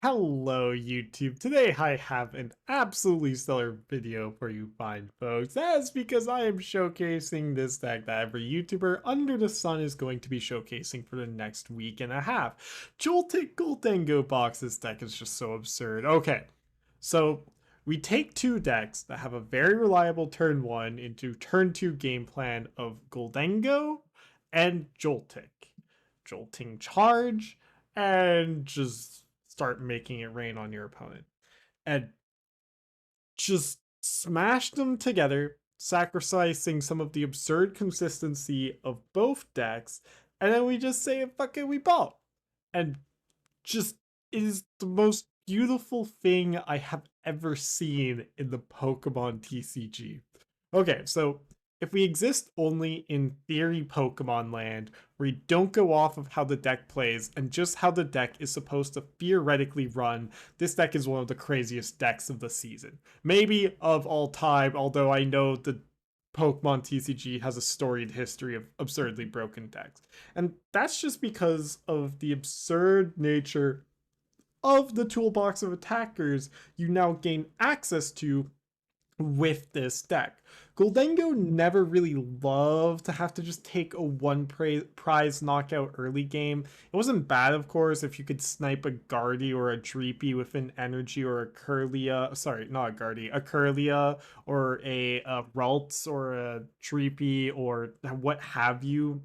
Hello YouTube, today I have an absolutely stellar video for you fine folks. That's because I am showcasing this deck that every YouTuber under the sun is going to be showcasing for the next week and a half. Joltik Gholdengo box. This deck is just so absurd. Okay, so we take two decks that have a very reliable turn 1 into turn 2 game plan of Gholdengo and Joltik. Jolting charge and just start making it rain on your opponent. And just smash them together, sacrificing some of the absurd consistency of both decks, and then we just say, fuck it, we ball. And just is the most beautiful thing I have ever seen in the Pokemon TCG. Okay, so if we exist only in theory Pokemon land, where you don't go off of how the deck plays and just how the deck is supposed to theoretically run, this deck is one of the craziest decks of the season. Maybe of all time, although I know the Pokemon TCG has a storied history of absurdly broken decks. And that's just because of the absurd nature of the toolbox of attackers you now gain access to with this deck. Gholdengo never really loved to have to just take a one prize knockout early game. It wasn't bad, of course, if you could snipe a Guardy or a Dreepy with an Energy or a Curlia, sorry, not a Guardy, a Curlia or a Ralts or a Dreepy or what have you.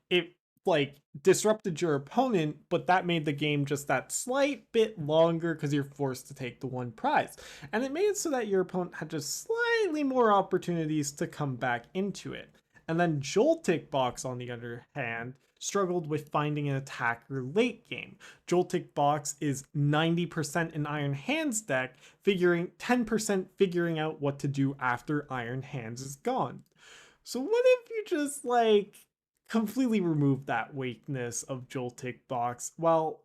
It like disrupted your opponent, but that made the game just that slight bit longer because you're forced to take the one prize. And it made it so that your opponent had just slightly more opportunities to come back into it. And then Joltik Box, on the other hand, struggled with finding an attacker late game. Joltik Box is 90% an Iron Hands deck, figuring 10% figuring out what to do after Iron Hands is gone. So what if you just like completely remove that weakness of Joltik Box while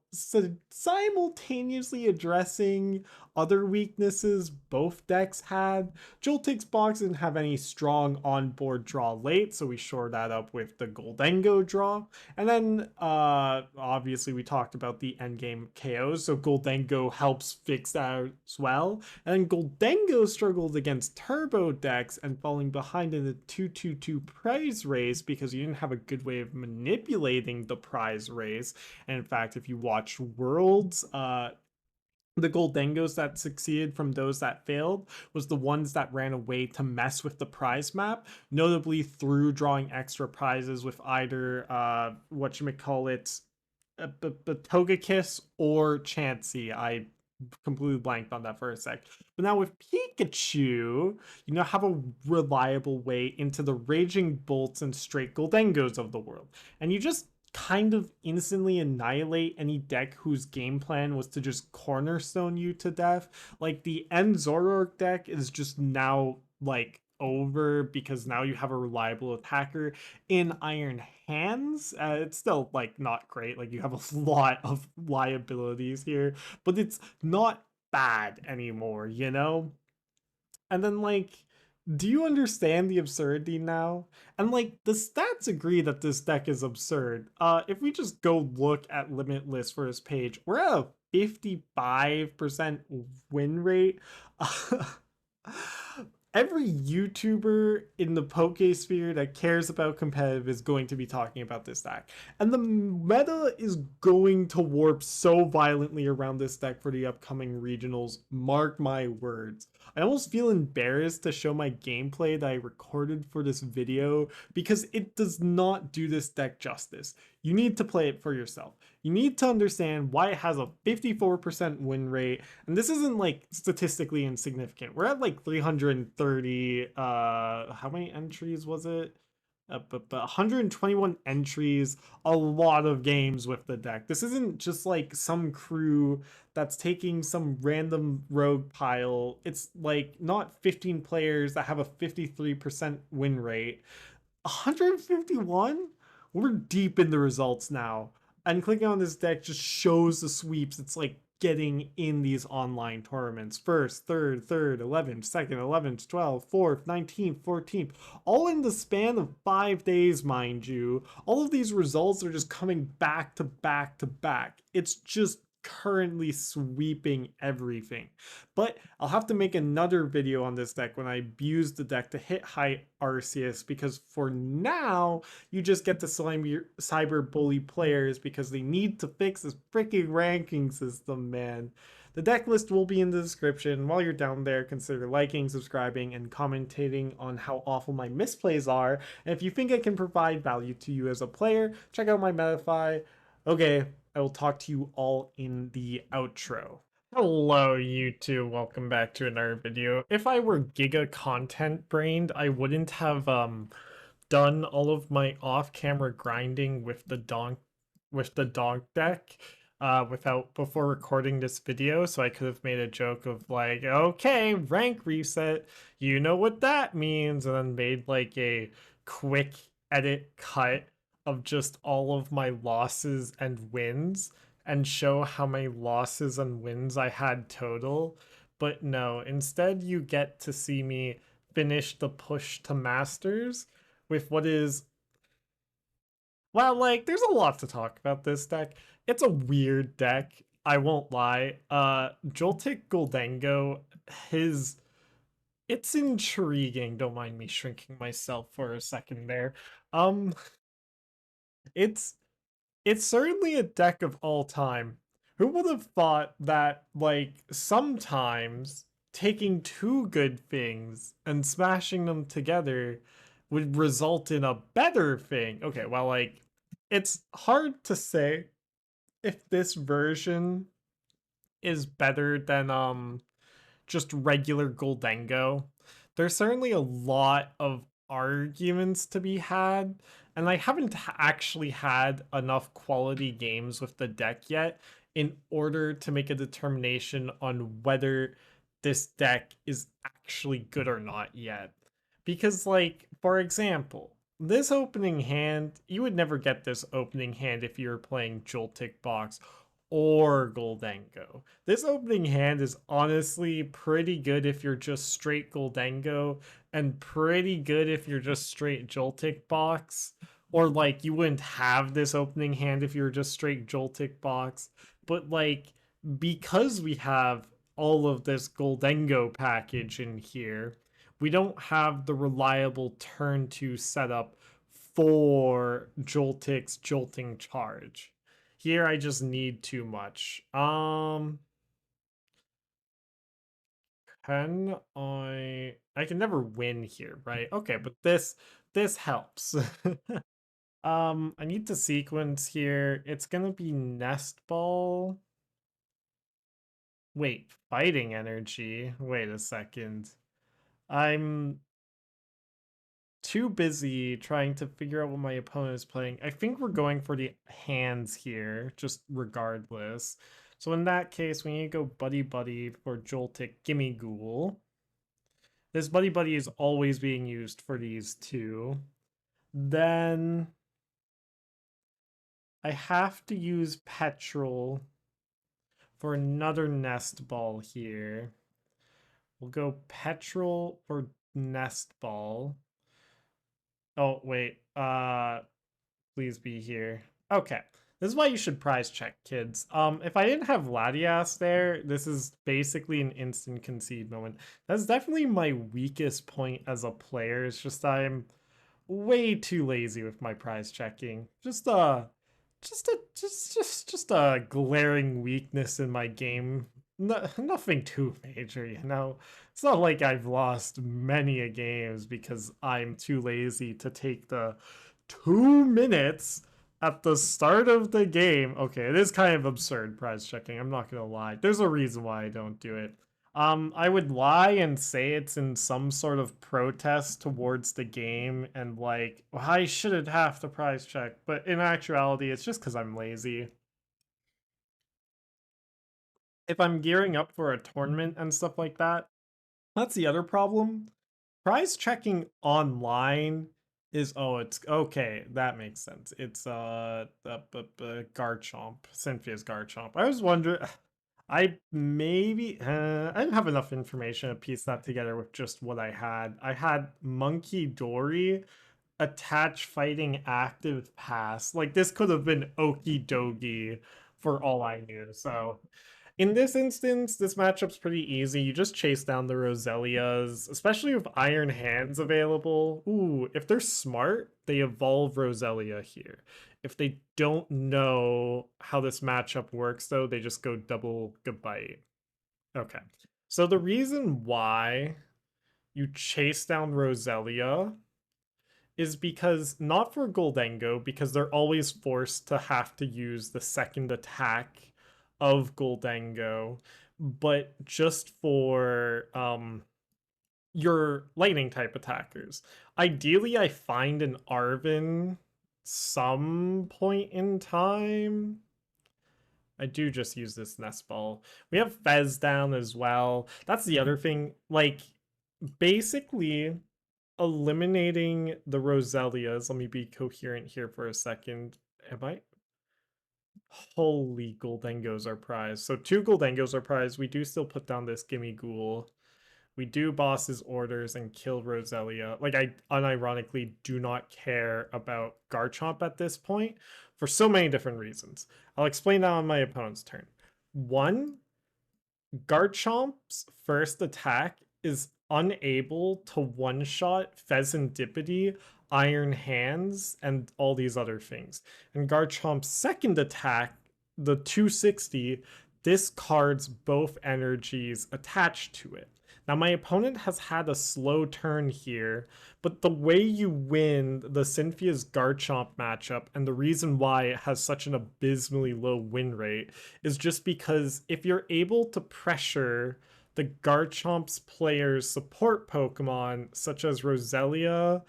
simultaneously addressing other weaknesses both decks had? Joltik's Box didn't have any strong onboard draw late, so we shore that up with the Gholdengo draw. And then obviously we talked about the endgame KOs, so Gholdengo helps fix that as well. And then Gholdengo struggled against turbo decks and falling behind in the 2-2-2 prize race because you didn't have a good way of manipulating the prize race. And in fact, if you watch Worlds, the Gholdengos that succeeded from those that failed was the ones that ran away to mess with the prize map, notably through drawing extra prizes with either whatchamacallit, Togekiss or Chansey. I completely blanked on that for a sec. But now with Pikachu, you now have a reliable way into the Raging Bolts and straight Gholdengos of the world. And you just kind of instantly annihilate any deck whose game plan was to just cornerstone you to death. Like the End Zoroark deck is just now like over because now you have a reliable attacker in Iron Hands. It's still like not great, like you have a lot of liabilities here, but it's not bad anymore, you know? And then like, do you understand the absurdity now? And like, the stats agree that this deck is absurd. If we just go look at Limitless for this page, we're at a 55% win rate. Every YouTuber in the Pokesphere that cares about competitive is going to be talking about this deck. And the meta is going to warp so violently around this deck for the upcoming regionals. Mark my words. I almost feel embarrassed to show my gameplay that I recorded for this video because it does not do this deck justice. You need to play it for yourself. You need to understand why it has a 54% win rate. And this isn't like statistically insignificant. We're at like 330, how many entries was it? But 121 entries, a lot of games with the deck. This isn't just like some crew that's taking some random rogue pile. It's like not 15 players that have a 53% win rate. 151? We're deep in the results now. And clicking on this deck just shows the sweeps. It's like getting in these online tournaments. First, third, 11th, second, 11th, 12th, 4th, 19th, 14th, all in the span of 5 days, mind you. All of these results are just coming back to back to back. It's just currently sweeping everything. But I'll have to make another video on this deck when I abuse the deck to hit high Arceus, because for now, you just get to cyber bully players because they need to fix this freaking ranking system, man. The deck list will be in the description. While you're down there, consider liking, subscribing, and commentating on how awful my misplays are. And if you think I can provide value to you as a player, check out my Metafy. Okay, I will talk to you all in the outro. Hello, YouTube. Welcome back to another video. If I were giga content brained, I wouldn't have done all of my off-camera grinding with the donk deck without before recording this video, so I could have made a joke of like, okay, rank reset, you know what that means, and then made like a quick edit cut of just all of my losses and wins and show how many losses and wins I had total. But no, instead you get to see me finish the push to Masters with what is, well, like, there's a lot to talk about this deck. It's a weird deck, I won't lie. Joltik Gholdengo, it's intriguing. Don't mind me shrinking myself for a second there. It's it's certainly a deck of all time. Who would have thought that, like, sometimes taking two good things and smashing them together would result in a better thing? Okay, well, like, it's hard to say if this version is better than just regular Gholdengo. There's certainly a lot of arguments to be had, and I haven't actually had enough quality games with the deck yet in order to make a determination on whether this deck is actually good or not yet. Because, like, for example, this opening hand, you would never get this opening hand if you were playing Joltik Box or Gholdengo. This opening hand is honestly pretty good if you're just straight Gholdengo, and pretty good if you're just straight Joltik Box. Or, like, you wouldn't have this opening hand if you were just straight Joltik Box. But, like, because we have all of this Gholdengo package in here, we don't have the reliable turn 2 setup for Joltik's Jolting Charge. Here I just need too much. Can I can never win here, right? Okay, but this helps. I need to sequence here. It's gonna be Nest Ball. Wait, Fighting Energy. Wait a second. I'm too busy trying to figure out what my opponent is playing. I think we're going for the hands here, just regardless. So in that case, we need to go Buddy-Buddy for Joltik Gimmighoul. This Buddy-Buddy is always being used for these two. Then I have to use Petrel for another Nest Ball here. We'll go Petrel for Nest Ball. Oh, wait. Please be here. Okay. This is why you should prize check, kids. If I didn't have Latias there, this is basically an instant concede moment. That's definitely my weakest point as a player. It's just I'm way too lazy with my prize checking. Just a glaring weakness in my game. Nothing too major, you know. It's not like I've lost many a games because I'm too lazy to take the 2 minutes at the start of the game. Okay, it is kind of absurd prize checking, I'm not gonna lie. There's a reason why I don't do it. I would lie and say it's in some sort of protest towards the game and like, well, I shouldn't have to prize check, but in actuality, it's just because I'm lazy. If I'm gearing up for a tournament and stuff like that, that's the other problem. Prize checking online is, oh, it's okay, that makes sense. It's Garchomp, Cynthia's Garchomp. I was wondering, I didn't have enough information to piece that together with just what I had. I had Monkey Dory, attach fighting active pass. Like, this could have been Okie dokie for all I knew. So in this instance, this matchup's pretty easy. You just chase down the Roselias, especially with Iron Hands available. Ooh, if they're smart, they evolve Roselia here. If they don't know how this matchup works, though, they just go double goodbye. Okay. So the reason why you chase down Roselia is because not for Gholdengo, because they're always forced to have to use the second attack of Gholdengo, but just for your lightning type attackers. Ideally, I find an Arven some point in time. I do just use this Nest Ball. We have Fez down as well. That's the other thing. Like, basically, eliminating the Roselias. Let me be coherent here for a second. Am I? Holy Gholdengos are prized. So 2 Gholdengos are prized. We do still put down this Gimmighoul. We do boss's orders and kill Roselia. Like, I unironically do not care about Garchomp at this point for so many different reasons. I'll explain that on my opponent's turn. 1, Garchomp's first attack is unable to one-shot Fezandipiti, Iron Hands, and all these other things. And Garchomp's second attack, the 260, discards both energies attached to it. Now, my opponent has had a slow turn here, but the way you win the Cynthia's Garchomp matchup and the reason why it has such an abysmally low win rate is just because if you're able to pressure the Garchomp's players' support Pokemon, such as Roselia,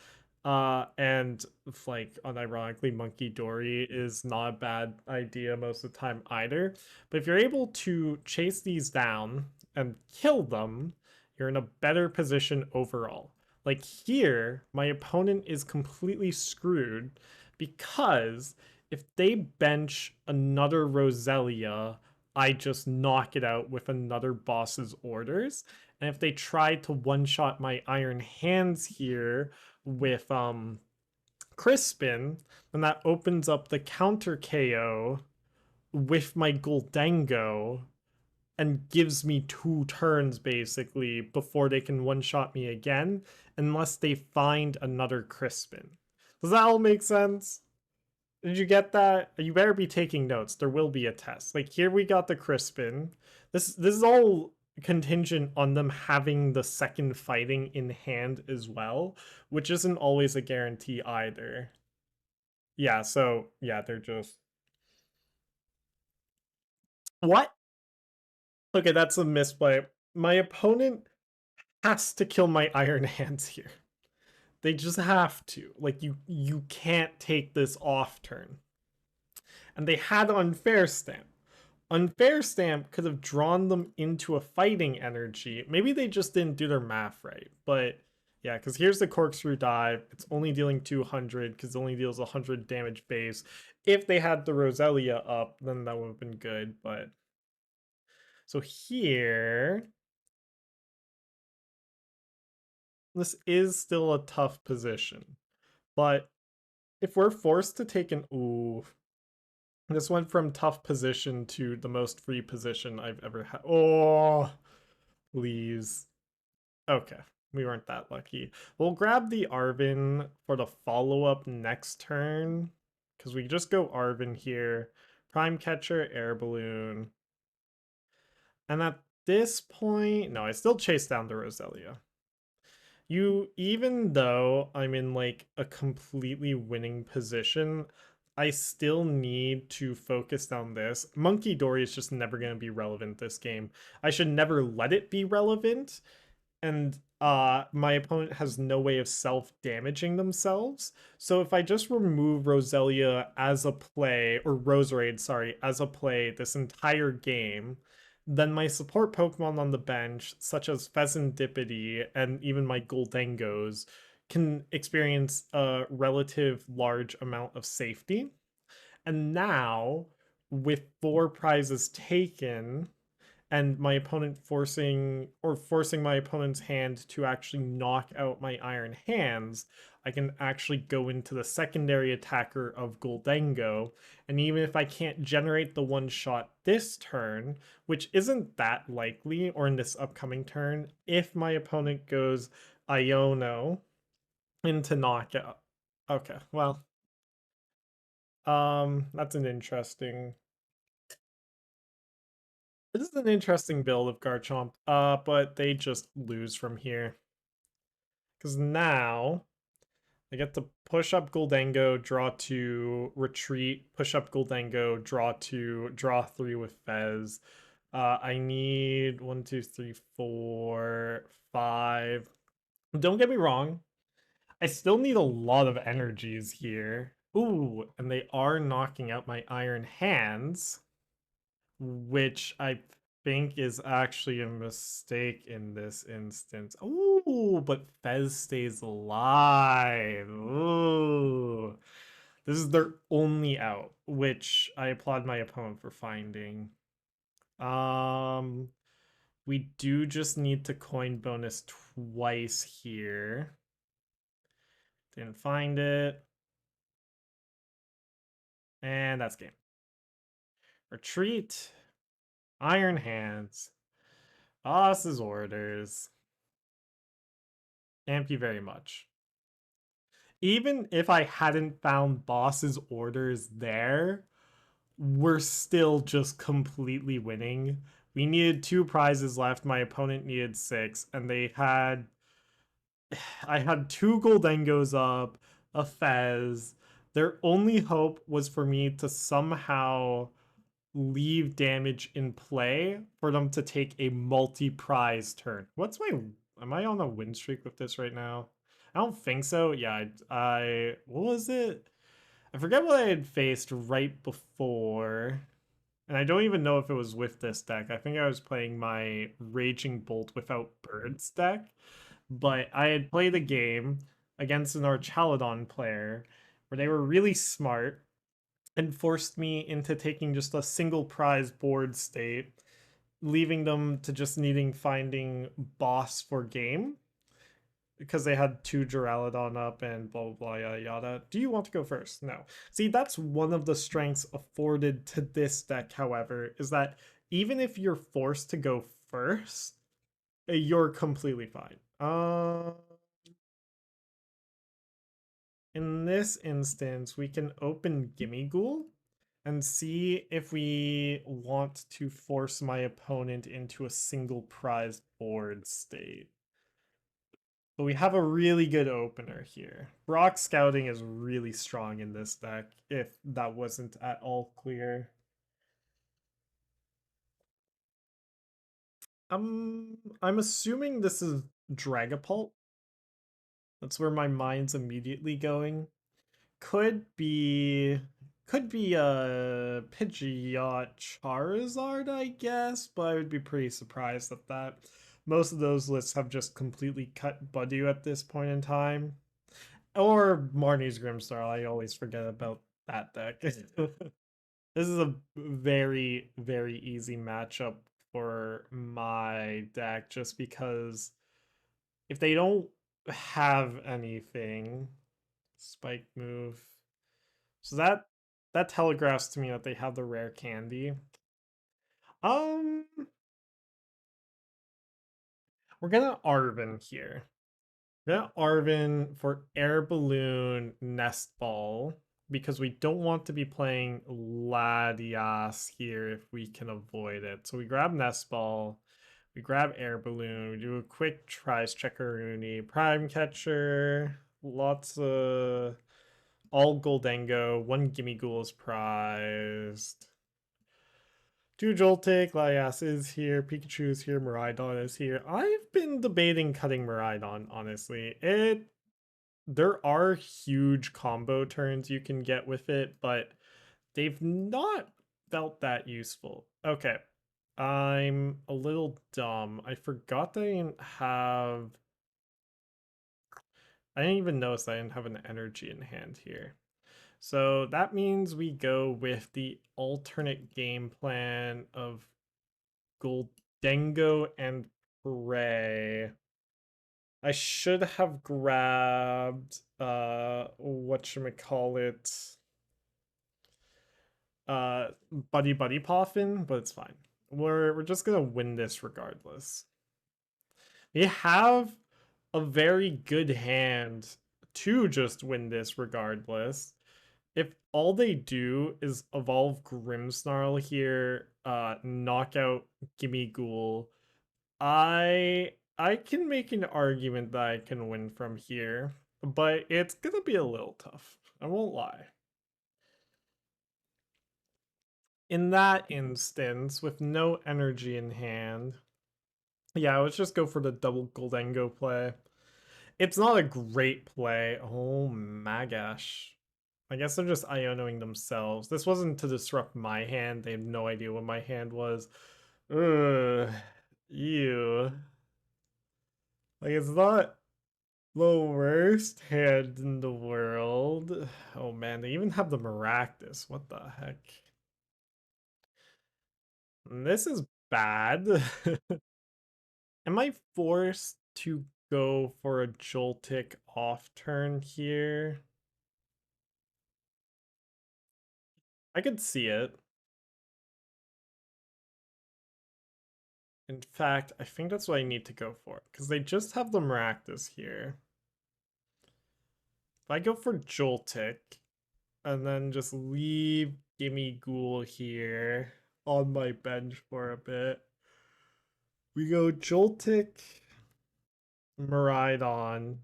and like unironically Monkey Dory is not a bad idea most of the time either. But if you're able to chase these down and kill them, you're in a better position overall. Like here, my opponent is completely screwed because if they bench another Roselia, I just knock it out with another boss's orders. And if they try to one-shot my Iron Hands here with Crispin, then that opens up the counter KO with my Gholdengo and gives me 2 turns basically before they can one-shot me again, unless they find another Crispin. Does that all make sense? Did you get that? You better be taking notes. There will be a test. Like here we got the Crispin. This is all contingent on them having the second fighting in hand as well, which isn't always a guarantee either. Yeah, so yeah, they're just what? Okay, that's a misplay. My opponent has to kill my Iron Hands here. They just have to. Like you can't take this off turn. And they had Unfair Stamp. Unfair Stamp could have drawn them into a fighting energy. Maybe they just didn't do their math right. But yeah, because here's the Corkscrew Dive. It's only dealing 200 because it only deals 100 damage base. If they had the Roselia up, then that would have been good. But so here, this is still a tough position. But if we're forced to take an ooh, this went from tough position to the most free position I've ever had. Oh, please. Okay, we weren't that lucky. We'll grab the Arven for the follow-up next turn, because we just go Arven here. Prime Catcher, Air Balloon. And at this point, no, I still chase down the Roselia. Even though I'm in like a completely winning position, I still need to focus on this. Monkey Dory is just never going to be relevant this game. I should never let it be relevant. And my opponent has no way of self-damaging themselves. So if I just remove Roselia as a play, or Roserade, sorry, as a play this entire game, then my support Pokemon on the bench, such as Fezandipiti and even my Gholdengos, can experience a relative large amount of safety. And now, with 4 prizes taken, and my opponent forcing my opponent's hand to actually knock out my iron hands, I can actually go into the secondary attacker of Gholdengo. And even if I can't generate the one shot this turn, which isn't that likely, or in this upcoming turn, if my opponent goes Iono into knockout. Okay, well, that's an interesting. This is an interesting build of Garchomp, but they just lose from here. Because now I get to push up Gholdengo, draw 2, retreat, push up Gholdengo, draw 2, draw 3 with Fez. I need 1, 2, 3, 4, 5. Don't get me wrong. I still need a lot of energies here. Ooh, and they are knocking out my iron hands, which I think is actually a mistake in this instance. Ooh, but Fez stays alive. Ooh. This is their only out, which I applaud my opponent for finding. We do just need to coin bonus twice here. Didn't find it. And that's game. Retreat. Iron Hands. Boss's orders. Thank you very much. Even if I hadn't found boss's orders there, we're still just completely winning. We needed 2 prizes left. My opponent needed 6, and they had. I had 2 Gholdengos up, a Fez. Their only hope was for me to somehow leave damage in play for them to take a multi-prize turn. What's my... Am I on a win streak with this right now? I don't think so. Yeah, I what was it? I forget what I had faced right before. And I don't even know if it was with this deck. I think I was playing my Raging Bolt without Birds deck. But I had played a game against an Archaludon player where they were really smart and forced me into taking just a single prize board state, leaving them to just finding boss for game because they had 2 Duraludon up and blah blah blah yada yada. Do you want to go first? No. See, that's one of the strengths afforded to this deck, however, is that even if you're forced to go first, you're completely fine. In this instance, we can open Gimmighoul and see if we want to force my opponent into a single prize board state. But we have a really good opener here. Rock Scouting is really strong in this deck, if that wasn't at all clear. I'm assuming this is Dragapult. That's where my mind's immediately going. Could be a Pidgeot Charizard, I guess, but I would be pretty surprised at that. Most of those lists have just completely cut Budu at this point in time. Or Marnie's Grimstar, I always forget about that deck. This is a very, very easy matchup for my deck just because if they don't have anything, Spike move. So that telegraphs to me that they have the rare candy. Um, we're gonna Arven here. We're gonna Arven for Air Balloon Nest Ball because we don't want to be playing Latias here if we can avoid it. So we grab Nest Ball, we grab Air Balloon, we do a quick tries Checkaroonie, Prime Catcher, lots of all Gholdengo, 1 Gimmighoul is prized. 2 Joltik, Latias is here, Pikachu is here, Miraidon is here. I've been debating cutting Miraidon, honestly. There are huge combo turns you can get with it, but they've not felt that useful. Okay, I'm a little dumb. I forgot that I didn't even notice I didn't have an energy in hand here. So that means we go with the alternate game plan of Gholdengo and Prey. I should have grabbed whatchamacallit, Buddy-Buddy Poffin, but it's fine. We're just gonna win this regardless. We have a very good hand to just win this regardless. If all they do is evolve Grimmsnarl here, knock out Gimmighoul, I can make an argument that I can win from here, but it's gonna be a little tough. I won't lie. In that instance, with no energy in hand, yeah, let's just go for the double Gholdengo play. It's not a great play. Oh my gosh. I guess they're just Ionoing themselves. This wasn't to disrupt my hand. They have no idea what my hand was. Ugh. Ew. Like, it's not the worst hand in the world. Oh man, they even have the Maractus. What the heck? This is bad. Am I forced to go for a Joltik off turn here? I could see it. In fact, I think that's what I need to go for, because they just have the Maractus here. If I go for Joltik, and then just leave Gimmighoul here on my bench for a bit, we go Joltik, Miraidon,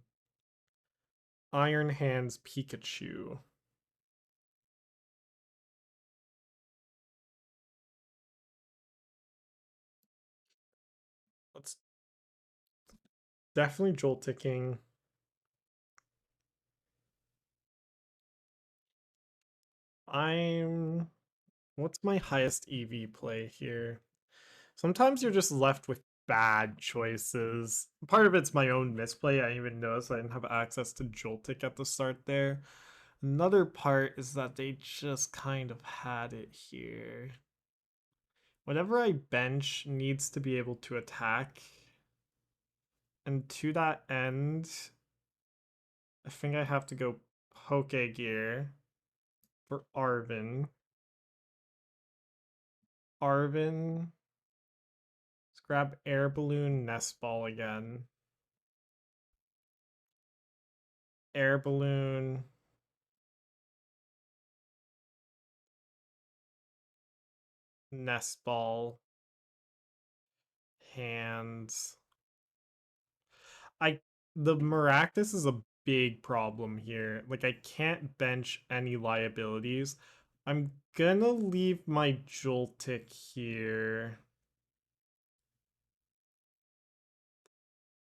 Iron Hands Pikachu. Let's definitely Joltiking. What's my highest EV play here? Sometimes you're just left with bad choices. Part of it's my own misplay. I even noticed I didn't have access to Joltik at the start there. Another part is that they just kind of had it here. Whatever I bench needs to be able to attack. And to that end, I think I have to go Pokégear for Arven. Arven. Let's grab Air Balloon Nest Ball again. Air Balloon. Nest Ball. Hands. The Maractus is a big problem here. Like, I can't bench any liabilities. I'm gonna leave my Joltik here.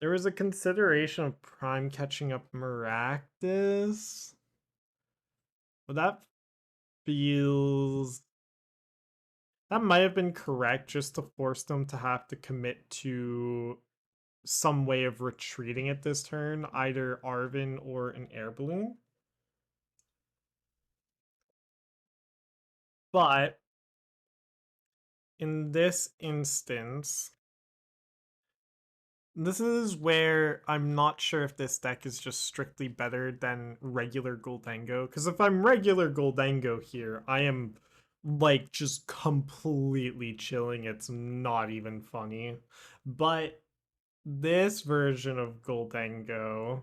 There was a consideration of Prime catching up Maractus. But that feels... That might have been correct just to force them to have to commit to some way of retreating at this turn, either Arven or an Air Balloon. But in this instance, this is where I'm not sure if this deck is just strictly better than regular Gholdengo. Because if I'm regular Gholdengo here, I am like just completely chilling. It's not even funny. But this version of Gholdengo,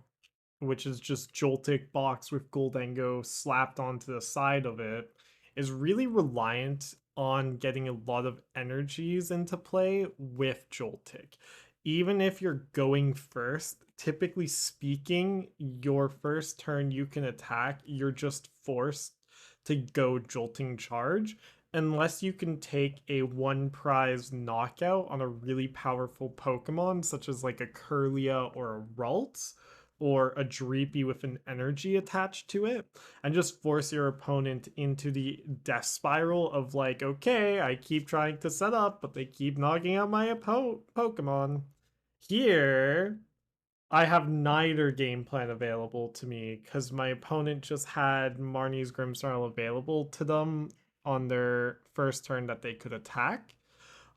which is just Joltik box with Gholdengo slapped onto the side of it, is really reliant on getting a lot of energies into play with Joltik. Even if you're going first, typically speaking, your first turn you can attack, you're just forced to go Jolting Charge unless you can take a one prize knockout on a really powerful Pokemon, such as like a Kirlia or a Ralts, or a Dreepy with an energy attached to it, and just force your opponent into the death spiral of like, okay, I keep trying to set up, but they keep knocking out my Pokemon. Here, I have neither game plan available to me because my opponent just had Marnie's Grimmsnarl available to them on their first turn that they could attack.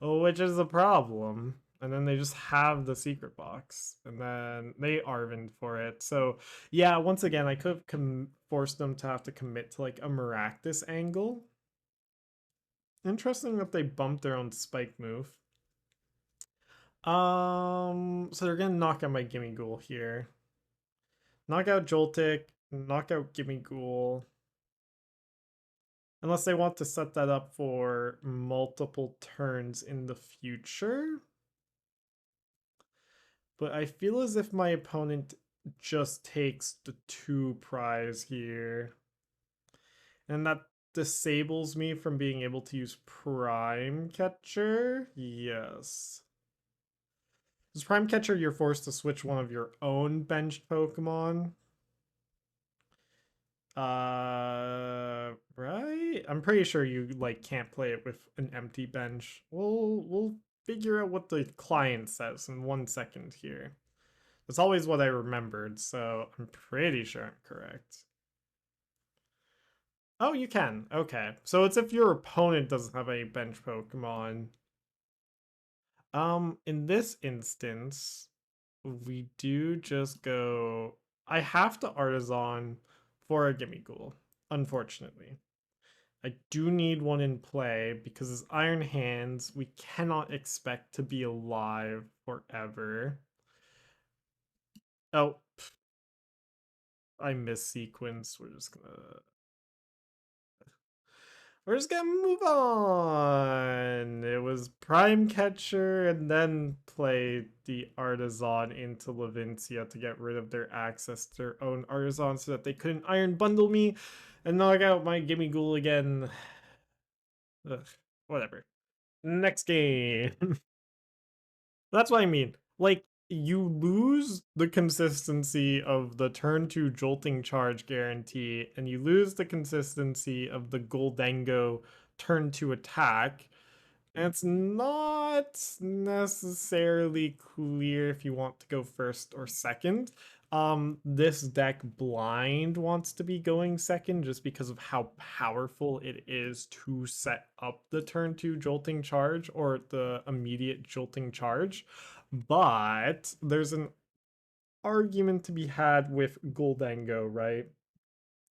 which is a problem. And then they just have the secret box, and then they Arven for it. So yeah, once again, I could have forced them to have to commit to like a Maractus angle. Interesting that they bumped their own spike move. So they're gonna knock out my Gimmighoul here. Knock out Joltik, knock out Gimmighoul. Unless they want to set that up for multiple turns in the future. But I feel as if my opponent just takes the 2 prize here. And that disables me from being able to use Prime Catcher. Yes. As Prime Catcher, you're forced to switch one of your own benched Pokemon. Right? I'm pretty sure you like can't play it with an empty bench. We'll figure out what the client says in 1 second here. That's always what I remembered, so I'm pretty sure I'm correct. Oh, you can. Okay. So it's if your opponent doesn't have any bench Pokemon. In this instance, we do just go. I have to Artisan for a Gimmighoul, unfortunately. I do need one in play because as Iron Hands, we cannot expect to be alive forever. Oh, I missequenced. We're just gonna move on. It was Prime Catcher and then play the Artisan into Levincia to get rid of their access to their own Artisan so that they couldn't Iron Bundle me and knock out my Gimmighoul again. Ugh, whatever. Next game. That's what I mean. Like, you lose the consistency of the turn 2 jolting charge guarantee, and you lose the consistency of the Gholdengo turn 2 attack. And it's not necessarily clear if you want to go first or second. This deck blind wants to be going second just because of how powerful it is to set up the turn 2 jolting charge or the immediate jolting charge. But there's an argument to be had with Gholdengo, right?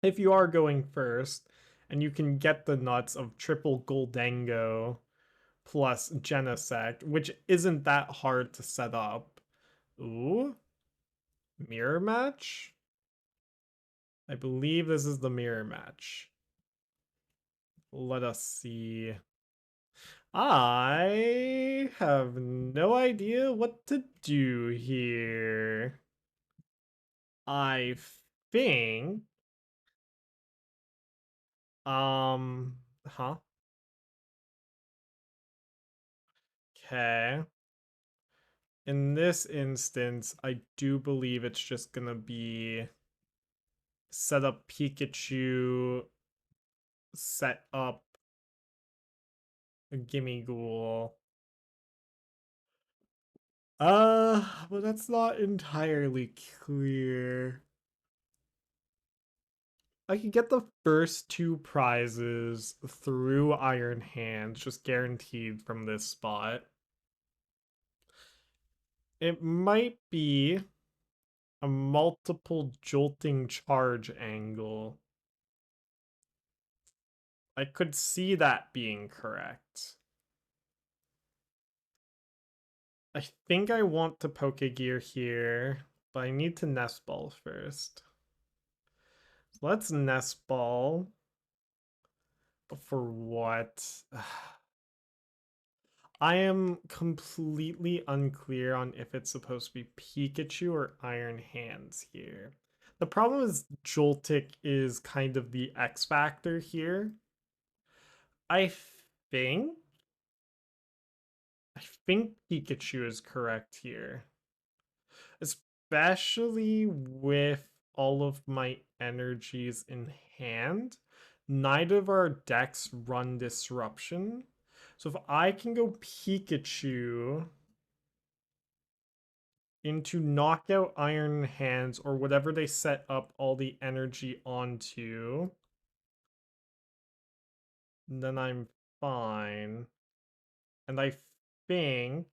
If you are going first and you can get the nuts of triple Gholdengo plus Genesect, which isn't that hard to set up. Ooh, mirror match? I believe this is the mirror match. Let us see. I have no idea what to do here. I think huh? Okay. In this instance, I do believe it's just gonna be set up Pikachu, set up a Gimmighoul. But that's not entirely clear. I could get the first 2 prizes through Iron Hands, just guaranteed from this spot. It might be a multiple jolting charge angle. I could see that being correct. I think I want to Pokégear here, but I need to Nest Ball first. So let's Nest Ball. But for what? I am completely unclear on if it's supposed to be Pikachu or Iron Hands here. The problem is Joltik is kind of the X factor here. I think Pikachu is correct here. Especially with all of my energies in hand. Neither of our decks run Disruption. So if I can go Pikachu into Knockout Iron Hands or whatever they set up all the energy onto, then I'm fine. And I think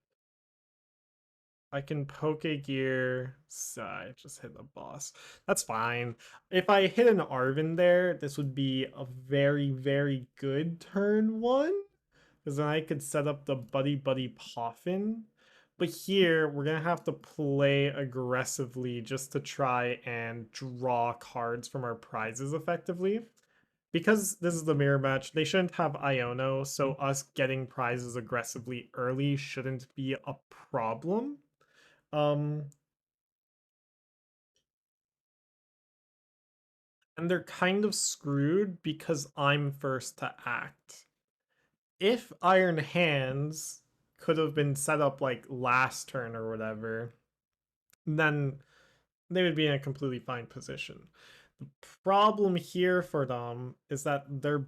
I can Pokégear. So I just hit the boss. That's fine. If I hit an Arven there, this would be a very, very good turn one. Because then I could set up the Buddy-Buddy Poffin. But here, we're going to have to play aggressively just to try and draw cards from our prizes effectively. Because this is the mirror match, they shouldn't have Iono, so us getting prizes aggressively early shouldn't be a problem. And they're kind of screwed because I'm first to act. If Iron Hands could have been set up like last turn or whatever, then they would be in a completely fine position. The problem here for them is that they're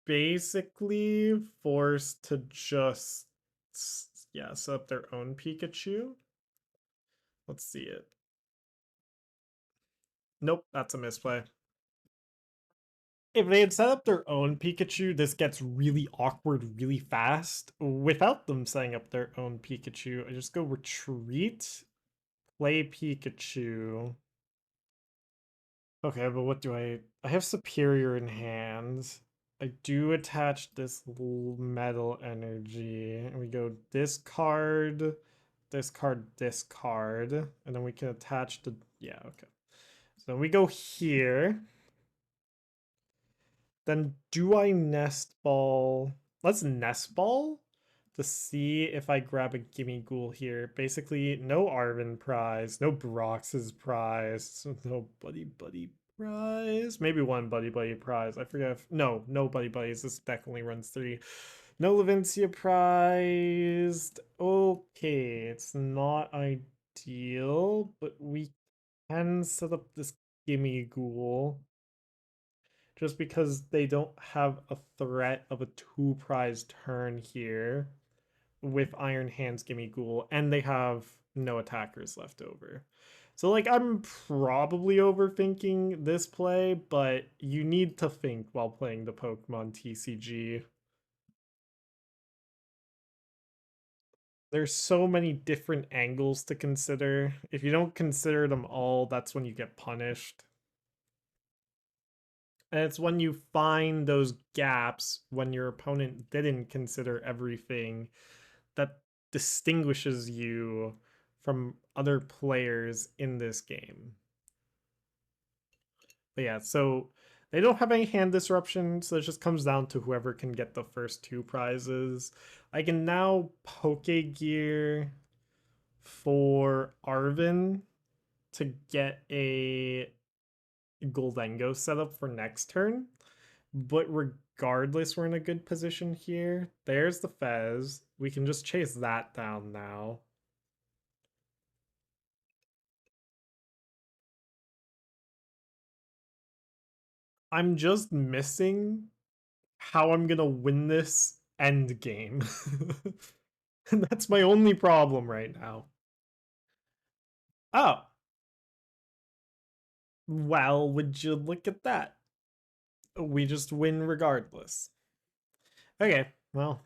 basically forced to just set up their own Pikachu. Let's see it. Nope, that's a misplay. If they had set up their own Pikachu, this gets really awkward really fast. Without them setting up their own Pikachu, I just go retreat, play Pikachu. Okay, but what do I have Superior in hand. I do attach this metal energy. And we go discard, discard, discard. And then we can attach the, yeah, okay. So we go here. Then do I Nest Ball? Let's Nest Ball to see if I grab a Gimmighoul here. Basically, no Arven prize, no Brox's prize, no Buddy-Buddy prize. Maybe one Buddy-Buddy prize. I forget if... No, no Buddy-Buddies. This deck only runs 3. No Levincia prized. Okay, it's not ideal, but we can set up this Gimmighoul just because they don't have a threat of a 2-prize turn here with Iron Hands Gimmighoul, and they have no attackers left over. So, like, I'm probably overthinking this play, but you need to think while playing the Pokemon TCG. There's so many different angles to consider. If you don't consider them all, that's when you get punished. And it's when you find those gaps when your opponent didn't consider everything that distinguishes you from other players in this game. But yeah, so they don't have any hand disruption, so it just comes down to whoever can get the first 2 prizes. I can now Pokégear for Arven to get a Gholdengo setup for next turn. But regardless, we're in a good position here. There's the Fez. We can just chase that down now. I'm just missing how I'm gonna win this end game. And that's my only problem right now. Oh. Well, would you look at that? We just win regardless. Okay, well,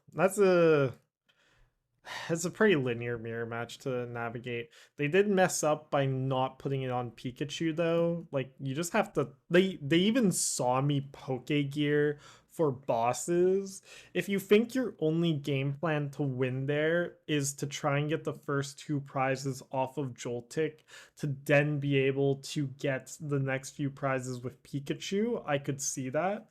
it's a pretty linear mirror match to navigate. They did mess up by not putting it on Pikachu though. Like you just have to they even saw me Pokégear for bosses. If you think your only game plan to win there is to try and get the first 2 prizes off of Joltik to then be able to get the next few prizes with Pikachu, I could see that.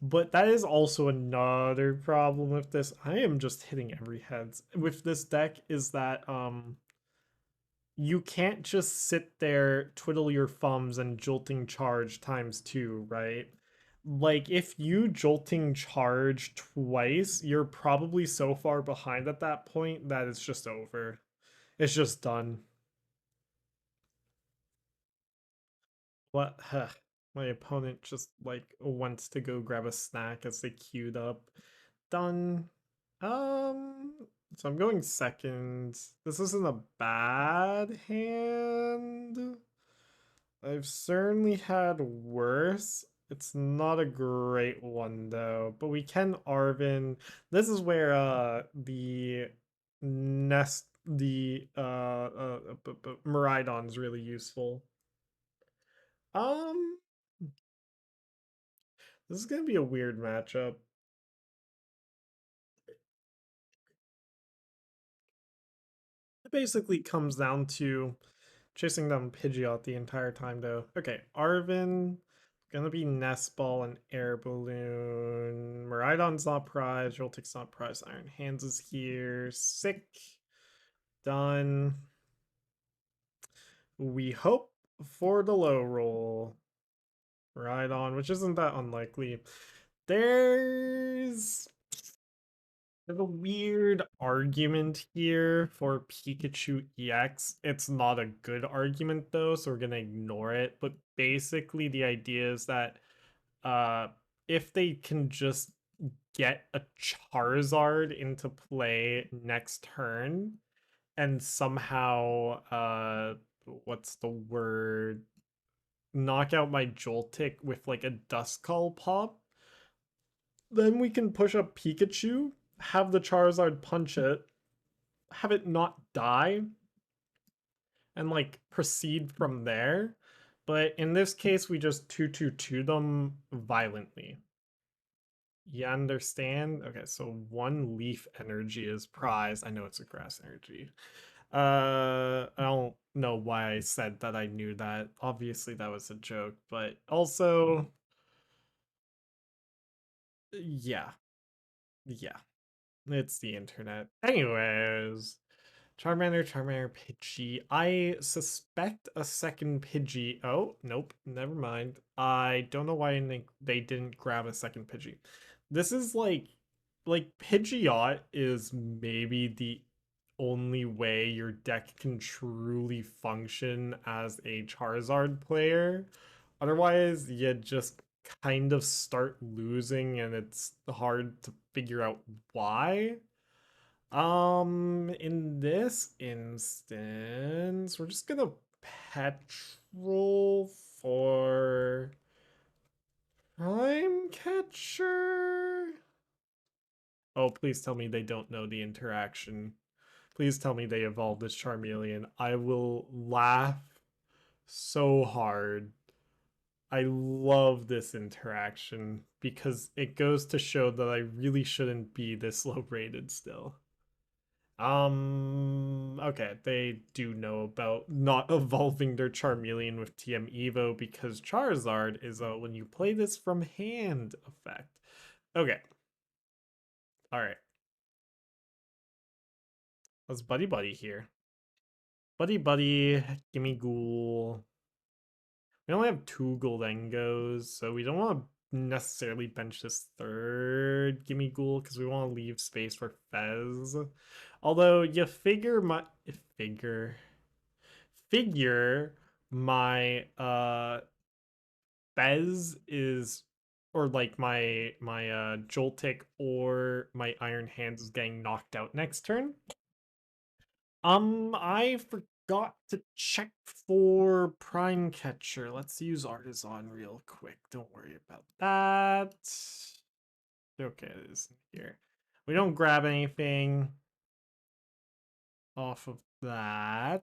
But that is also another problem with this. I am just hitting every heads with this deck is that you can't just sit there, twiddle your thumbs, and jolting charge ×2, right? Like if you jolting charge twice, you're probably so far behind at that point that it's just over. It's just done. What? My opponent just like wants to go grab a snack as they queued up. Done. So I'm going second. This isn't a bad hand. I've certainly had worse. It's not a great one though, but we can Arven. This is where the Miraidon's really useful. Um, this is gonna be a weird matchup. It basically comes down to chasing down Pidgeot the entire time, though. Okay, Arven, gonna be Nest Ball and Air Balloon. Miraidon's not prize. Joltik's not prize. Iron Hands is here. Sick. Done. We hope for the low roll. Miraidon, which isn't that unlikely. There's a weird argument here for Pikachu EX. It's not a good argument though, so we're gonna ignore it. But basically the idea is that if they can just get a Charizard into play next turn and somehow what's the word? Knock out my Joltik with like a Duskull pop, then we can push up Pikachu, have the Charizard punch it, have it not die, and like proceed from there. But in this case, we just 2-2-2 them violently. You understand? Okay, so one leaf energy is prize. I know it's a grass energy. I don't know why I said that I knew that. Obviously, that was a joke, but also, yeah, yeah. It's the internet. Anyways, Charmander, Pidgey. I suspect a second Pidgey. Oh, nope, never mind. I don't know why they didn't grab a second Pidgey. This is like Pidgeot is maybe the only way your deck can truly function as a Charizard player. Otherwise, you just kind of start losing and it's hard to figure out why. In this instance, we're just gonna Petrel for Prime Catcher. Oh, please tell me they don't know the interaction. Please tell me they evolved this Charmeleon. I will laugh so hard. I love this interaction because it goes to show that I really shouldn't be this low rated still. Okay, they do know about not evolving their Charmeleon with TM Evo because Charizard is a when you play this from hand effect. Okay. Alright. Let's Buddy-Buddy here. Buddy-Buddy, Gimmighoul. We only have 2 Gholdengos, so we don't want to necessarily bench this third Gimmighoul because we want to leave space for Fez. Although you figure my Fez is or like my Joltik or my Iron Hands is getting knocked out next turn. I forgot to check for Prime Catcher. Let's use Artisan real quick. Don't worry about that. Okay, it is here. We don't grab anything off of that.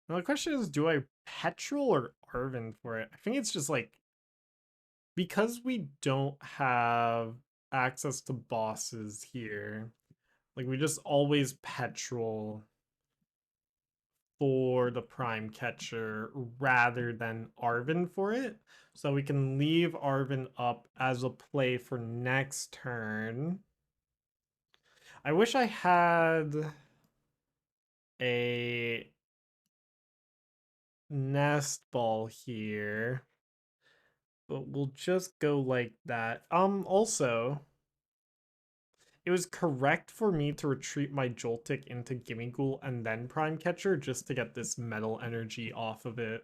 Now the question is, do I Petrel or Arven for it? I think it's just like because we don't have access to bosses here, like we just always Petrel for the Prime Catcher rather than Arven for it. So we can leave Arven up as a play for next turn. I wish I had a Nest Ball here, but we'll just go like that. Also, it was correct for me to retreat my Joltik into Gimmighoul and then Prime Catcher just to get this metal energy off of it.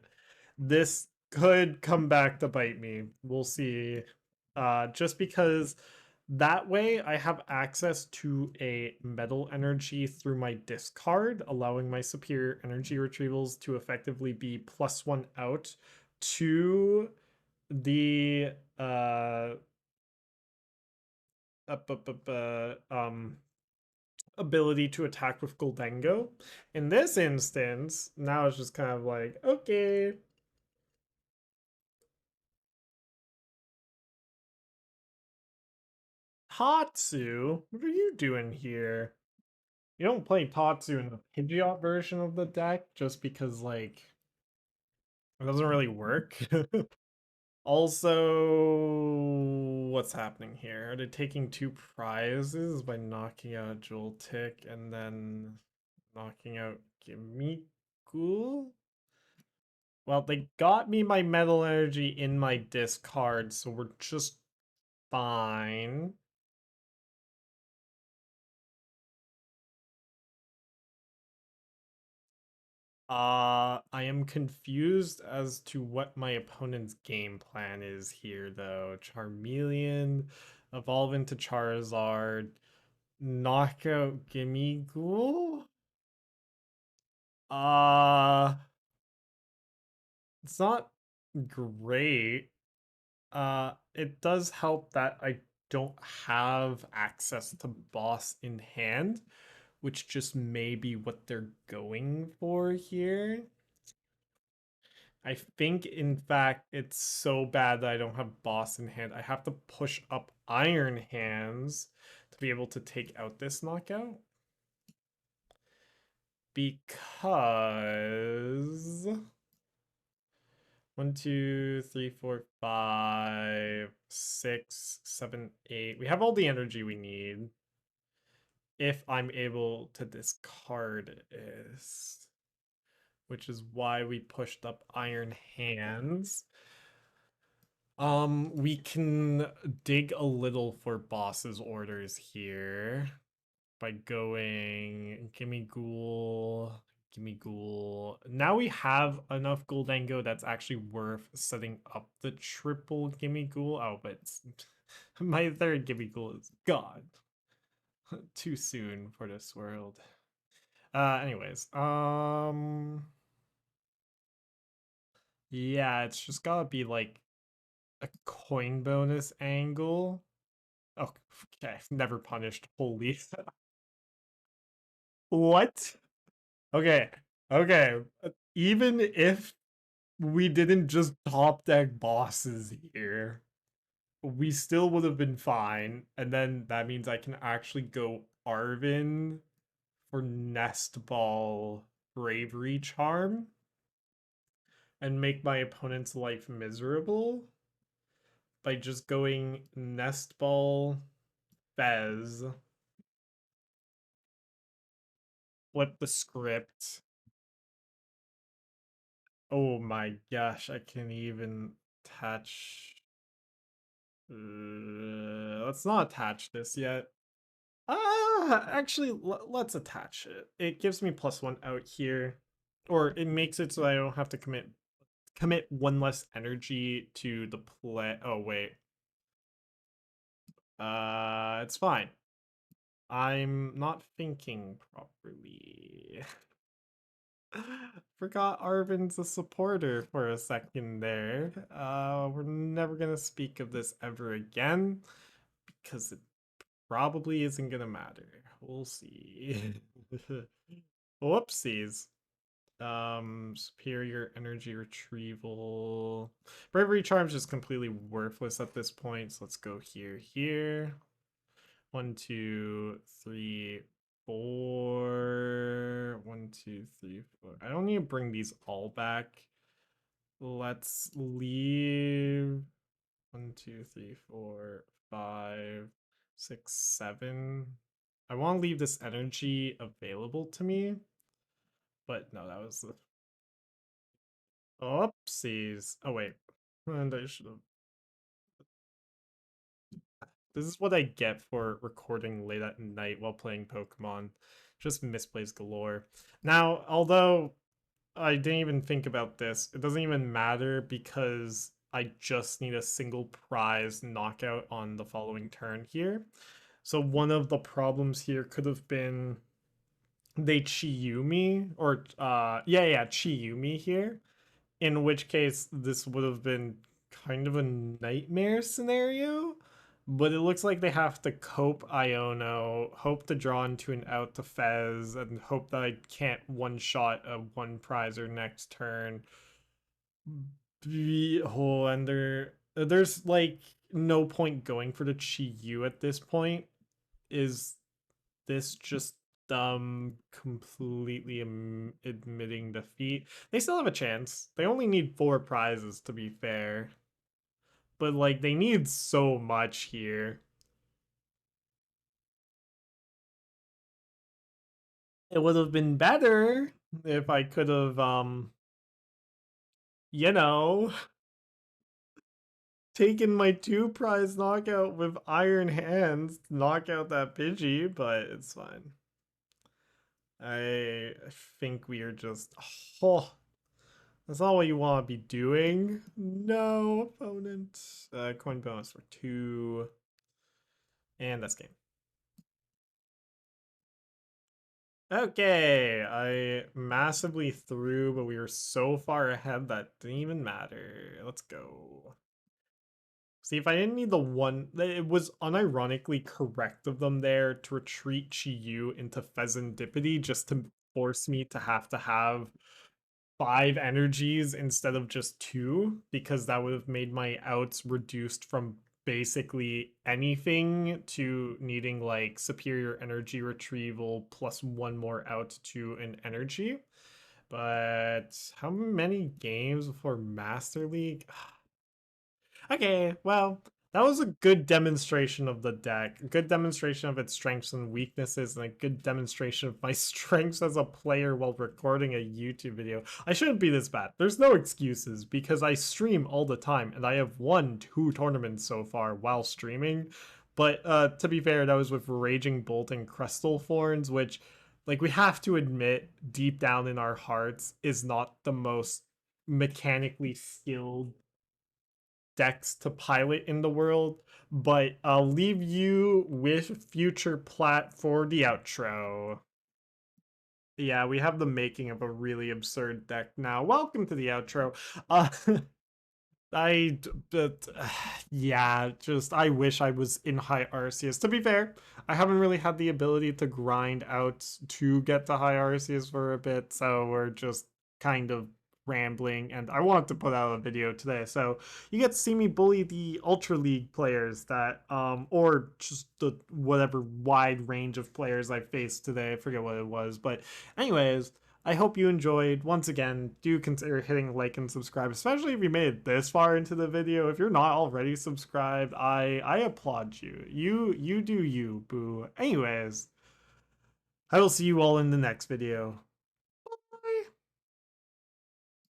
This could come back to bite me. We'll see. Just because that way I have access to a metal energy through my discard, allowing my superior energy retrievals to effectively be +1 out to the uh ability to attack with Gholdengo. In this instance, now it's just kind of like, okay. Tatsu, what are you doing here? You don't play Tatsu in the Pidgeot version of the deck just because, like, it doesn't really work. Also, what's happening here? Are they taking 2 prizes by knocking out Joltik and then knocking out Gimmighoul? Well, they got me my Metal Energy in my discard, so we're just fine. I am confused as to what my opponent's game plan is here, though. Charmeleon, evolve into Charizard, knock out Gimmighoul? Uh, it's not great. It does help that I don't have access to boss in hand, which just may be what they're going for here. I think, in fact, it's so bad that I don't have boss in hand. I have to push up Iron Hands to be able to take out this knockout. Because 1, 2, 3, 4, 5, 6, 7, 8. We have all the energy we need. If I'm able to discard this, which is why we pushed up Iron Hands. We can dig a little for boss's orders here by going Gimmighoul. Now we have enough Gholdengo that's actually worth setting up the triple Gimmighoul. Oh, but my third Gimmighoul is gone. Too soon for this world. Anyways, yeah, it's just gotta be like a coin bonus angle. Oh, okay, never punished. Holy. What? Okay, okay. Even if we didn't just top deck bosses here, we still would have been fine. And then that means I can actually go Arven for Nest Ball Bravery Charm and make my opponent's life miserable by just going Nest Ball Fez, flip the script. Oh my gosh, I can even attach. Let's not attach this yet. Actually, let's attach it. It gives me +1 out here, or it makes it so I don't have to commit 1 less energy to the play. Oh wait, it's fine. I'm not thinking properly. Forgot Arven's a supporter for a second there. We're never gonna speak of this ever again because it probably isn't gonna matter. We'll see. Whoopsies. Superior energy retrieval. Bravery Charm's just completely worthless at this point. So let's go here. 1, 2, 3, 4. 1, 2, 3, 4. I don't need to bring these all back. Let's leave 1, 2, 3, 4, 5, 6, 7. I want to leave this energy available to me. But no, that was the oopsies. Oh wait. And I should have. This is what I get for recording late at night while playing Pokemon. Just misplays galore. Now, although I didn't even think about this, it doesn't even matter because I just need a single prize knockout on the following turn here. So one of the problems here could have been they Chiyumi, or yeah, Chiyumi here. In which case this would have been kind of a nightmare scenario. But it looks like they have to cope Iono, hope to draw into an out to Fez, and hope that I can't one-shot a one prizer next turn. Oh, and there's like no point going for the Chi-Yu at this point. Is this just completely admitting defeat? They still have a chance. They only need 4 prizes to be fair. But like they need so much here. It would have been better if I could have you know, taken my 2 prize knockout with iron hands to knock out that Pidgey, but it's fine. I think we are just oh, that's not what you want to be doing. No, opponent. Coin bonus for 2. And that's game. Okay, I massively threw, but we were so far ahead that didn't even matter. Let's go. See, if I didn't need the one, it was unironically correct of them there to retreat Chi-Yu into Fezandipiti just to force me to have 5 energies instead of just 2, because that would have made my outs reduced from basically anything to needing like superior energy retrieval plus 1 more out to an energy. But how many games before Master League? Okay, well, that was a good demonstration of the deck, a good demonstration of its strengths and weaknesses, and a good demonstration of my strengths as a player while recording a YouTube video. I shouldn't be this bad. There's no excuses because I stream all the time and I have won 2 tournaments so far while streaming. But to be fair, that was with Raging Bolt and Crystal Thorns, which, like, we have to admit deep down in our hearts is not the most mechanically skilled decks to pilot in the world, but I'll leave you with future plat for the outro. Yeah, we have the making of a really absurd deck now. Welcome to the outro. Uh, but yeah, just I wish I was in high Arceus. To be fair, I haven't really had the ability to grind out to get to high Arceus for a bit, so we're just kind of rambling, and I wanted to put out a video today so you get to see me bully the Ultra League players that or just the whatever wide range of players I faced today. I forget what it was, but anyways, I hope you enjoyed. Once again, do consider hitting like and subscribe, especially if you made it this far into the video. If you're not already subscribed, I applaud you. You do you, boo. Anyways, I will see you all in the next video.